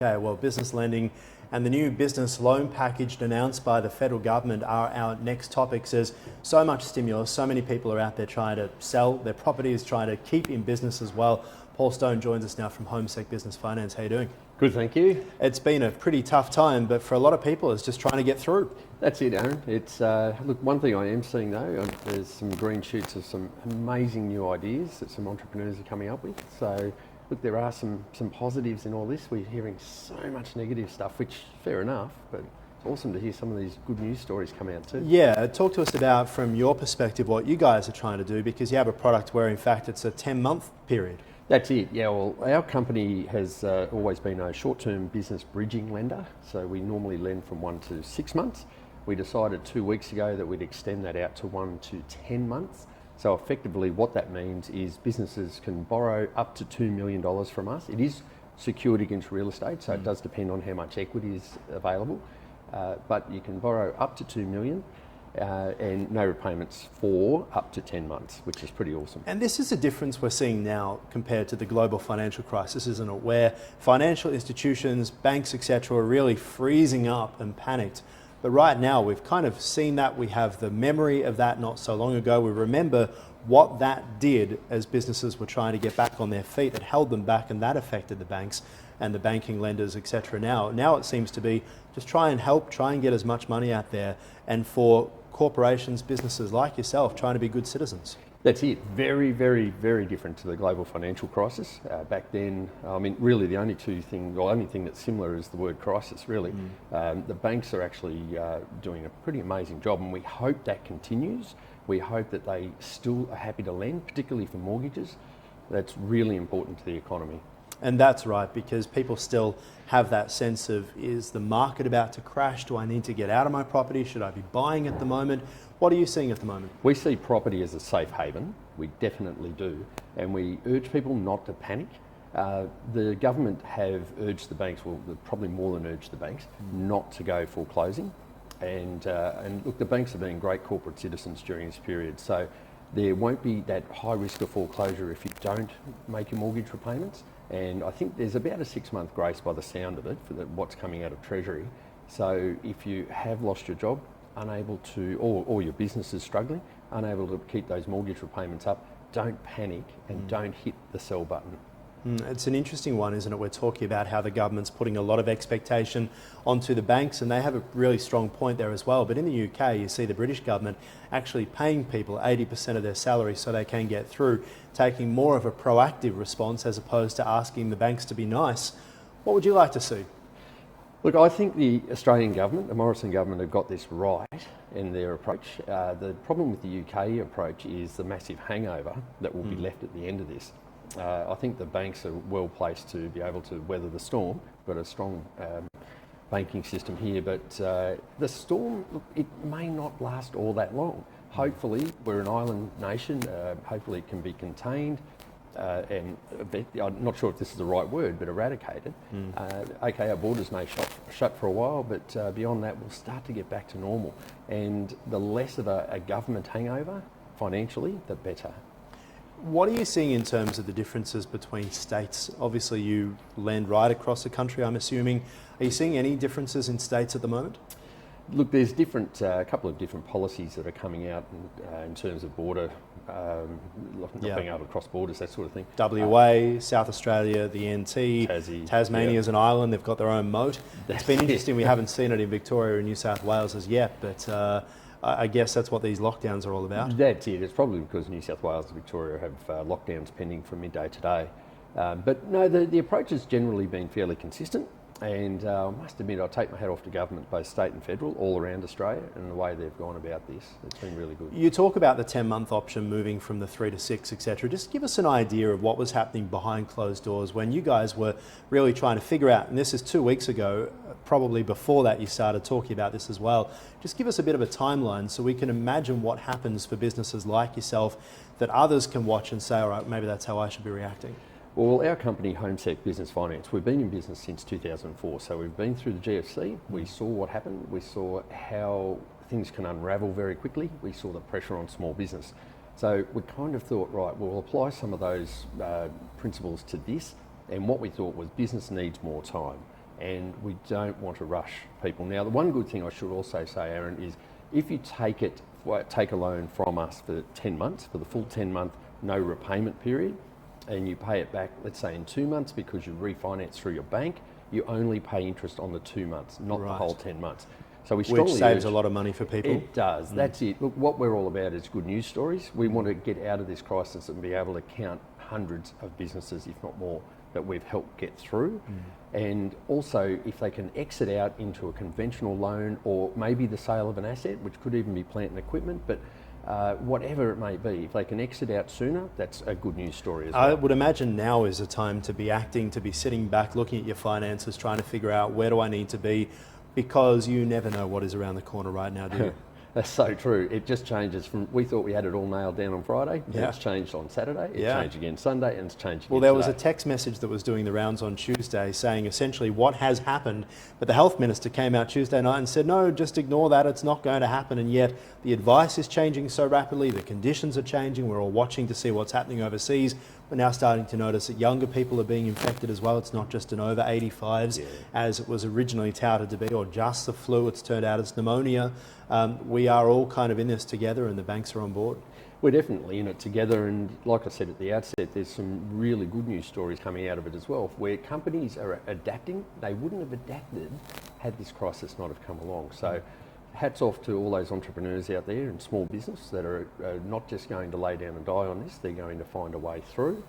Okay, well, business lending and the new business loan package announced by the federal government are our next topics. There's so much stimulus, so many people are out there trying to sell their properties, trying to keep in business as well. Paul Stone joins us now from HomeSec Business Finance. How are you doing? Good, thank you. It's been a pretty tough time, but for a lot of people, it's just trying to get through. That's it, Aaron. It's look, one thing I am seeing though, there's some green shoots of some amazing new ideas that some entrepreneurs are coming up with. So, look, there are some positives in all this. We're hearing so much negative stuff, which fair enough, but it's awesome to hear some of these good news stories come out too. Yeah, talk to us about, from your perspective, what you guys are trying to do, because you have a product where, in fact, it's a 10-month period. That's it, yeah. Well, our company has always been a short-term business bridging lender, so we normally lend from 1 to 6 months. We decided 2 weeks ago that we'd extend that out to 1 to 10 months. So effectively what that means is businesses can borrow up to $2 million from us. It is secured against real estate, so it does depend on how much equity is available. But you can borrow up to $2 million and no repayments for up to 10 months, which is pretty awesome. And this is a difference we're seeing now compared to the global financial crisis, isn't it? Where financial institutions, banks, etc., are really freezing up and panicked. But right now, we've kind of seen that. We have the memory of that not so long ago. We remember what that did as businesses were trying to get back on their feet. It held them back, and that affected the banks and the banking lenders, etc. Now it seems to be just try and help, try and get as much money out there, and for corporations, businesses like yourself, trying to be good citizens. That's it. Very, very, very different to the global financial crisis. Back then, I mean, really the only thing that's similar is the word crisis, really. The banks are actually doing a pretty amazing job, and we hope that continues. We hope that they still are happy to lend, particularly for mortgages. That's really important to the economy. And that's right, because people still have that sense of, is the market about to crash? Do I need to get out of my property? Should I be buying at the moment? What are you seeing at the moment? We see property as a safe haven. We definitely do. And we urge people not to panic. The government have urged the banks, well, probably more than urged the banks, not to go foreclosing. And look, the banks have been great corporate citizens during this period. So there won't be that high risk of foreclosure if you don't make your mortgage repayments. And I think there's about a 6-month grace by the sound of it for what's coming out of Treasury. So if you have lost your job, unable to, or your business is struggling, unable to keep those mortgage repayments up, don't panic and don't hit the sell button. It's an interesting one, isn't it? We're talking about how the government's putting a lot of expectation onto the banks, and they have a really strong point there as well. But in the UK, you see the British government actually paying people 80% of their salary so they can get through, taking more of a proactive response as opposed to asking the banks to be nice. What would you like to see? Look, I think the Australian government, the Morrison government, have got this right in their approach. The problem with the UK approach is the massive hangover that will be left at the end of this. I think the banks are well placed to be able to weather the storm. We've got a strong banking system here, but the storm, look, it may not last all that long. Hopefully, we're an island nation. Hopefully it can be contained and I'm not sure if this is the right word, but eradicated. Okay, our borders may shut for a while, but beyond that, we'll start to get back to normal. And the less of a government hangover financially, the better. What are you seeing in terms of the differences between states? Obviously, you lend right across the country, I'm assuming. Are you seeing any differences in states at the moment? Look, there's a couple of different policies that are coming out in terms of border, not being able to cross borders, that sort of thing. WA, South Australia, the NT, Tasmania's an island, they've got their own moat. It's been interesting, we haven't seen it in Victoria and New South Wales as yet, but I guess that's what these lockdowns are all about. That's it. It's probably because New South Wales and Victoria have lockdowns pending from midday today. But no, the approach has generally been fairly consistent. And I must admit, I take my hat off to government, both state and federal, all around Australia, and the way they've gone about this. It's been really good. You talk about the 10-month option moving from the 3 to 6, etc. Just give us an idea of what was happening behind closed doors when you guys were really trying to figure out, and this is 2 weeks ago, probably before that you started talking about this as well. Just give us a bit of a timeline so we can imagine what happens for businesses like yourself that others can watch and say, all right, maybe that's how I should be reacting. Well, our company, HomeSec Business Finance, we've been in business since 2004. So we've been through the GFC. We saw what happened. We saw how things can unravel very quickly. We saw the pressure on small business. So we kind of thought, right, we'll apply some of those principles to this. And what we thought was business needs more time. and we don't want to rush people. Now, the one good thing I should also say, Aaron, is if you take a loan from us for 10 months, for the full 10-month no repayment period, and you pay it back, let's say in 2 months because you refinance through your bank, you only pay interest on the 2 months, not the whole 10 months. So we strongly Which saves a lot of money for people. It does. That's it. Look, what we're all about is good news stories. We want to get out of this crisis and be able to count hundreds of businesses, if not more, that we've helped get through. And also, if they can exit out into a conventional loan or maybe the sale of an asset, which could even be plant and equipment, but whatever it may be, if they can exit out sooner, that's a good news story as well. I would imagine now is a time to be acting, to be sitting back, looking at your finances, trying to figure out where do I need to be, because you never know what is around the corner right now, do you? That's so true. It just changes from, we thought we had it all nailed down on Friday, then it's changed on Saturday, it changed again Sunday, and it's changed again there was today. a text message that was doing the rounds on Tuesday saying essentially what has happened, but the health minister came out Tuesday night and said, no, just ignore that, it's not going to happen, and yet the advice is changing so rapidly, the conditions are changing, we're all watching to see what's happening overseas. We're now starting to notice that younger people are being infected as well. It's not just an over 85s as it was originally touted to be, or just the flu. It's turned out it's pneumonia. We are all kind of in this together, and the banks are on board. We're definitely in it together, and like I said at the outset, there's some really good news stories coming out of it as well, where companies are adapting. They wouldn't have adapted had this crisis not have come along. So hats off to all those entrepreneurs out there in small business that are not just going to lay down and die on this, they're going to find a way through.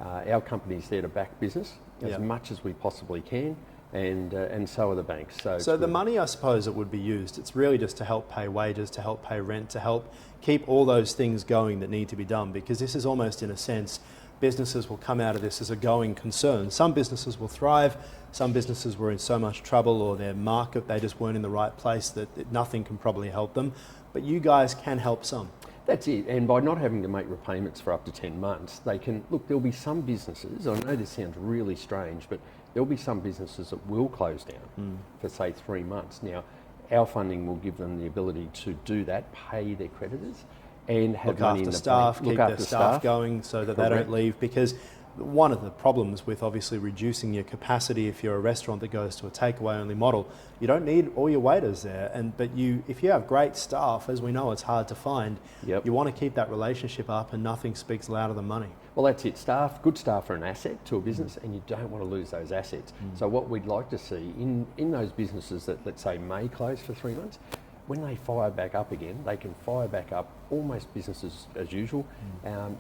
Our company's there to back business as much as we possibly can, and so are the banks. So the money, I suppose, that would be used, it's really just to help pay wages, to help pay rent, to help keep all those things going that need to be done, because this is almost, in a sense, businesses will come out of this as a going concern. Some businesses will thrive, some businesses were in so much trouble, or their market, they just weren't in the right place that nothing can probably help them. But you guys can help some. That's it, and by not having to make repayments for up to 10 months, they can, look, there'll be some businesses, I know this sounds really strange, but there'll be some businesses that will close down for say 3 months. Now, our funding will give them the ability to do that, pay their creditors, and have look money after in the staff, bank. keep their staff going so that they don't leave, because one of the problems with obviously reducing your capacity, if you're a restaurant that goes to a takeaway only model, you don't need all your waiters there, but if you have great staff, as we know it's hard to find, you want to keep that relationship up, and nothing speaks louder than money. Well, that's it. Good staff are an asset to a business, and you don't want to lose those assets. So what we'd like to see in those businesses that, let's say, may close for 3 months, when they fire back up again, they can fire back up almost business as usual.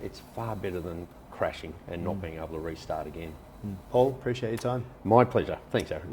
It's far better than crashing and not being able to restart again. Paul, appreciate your time. My pleasure. Thanks, Aaron.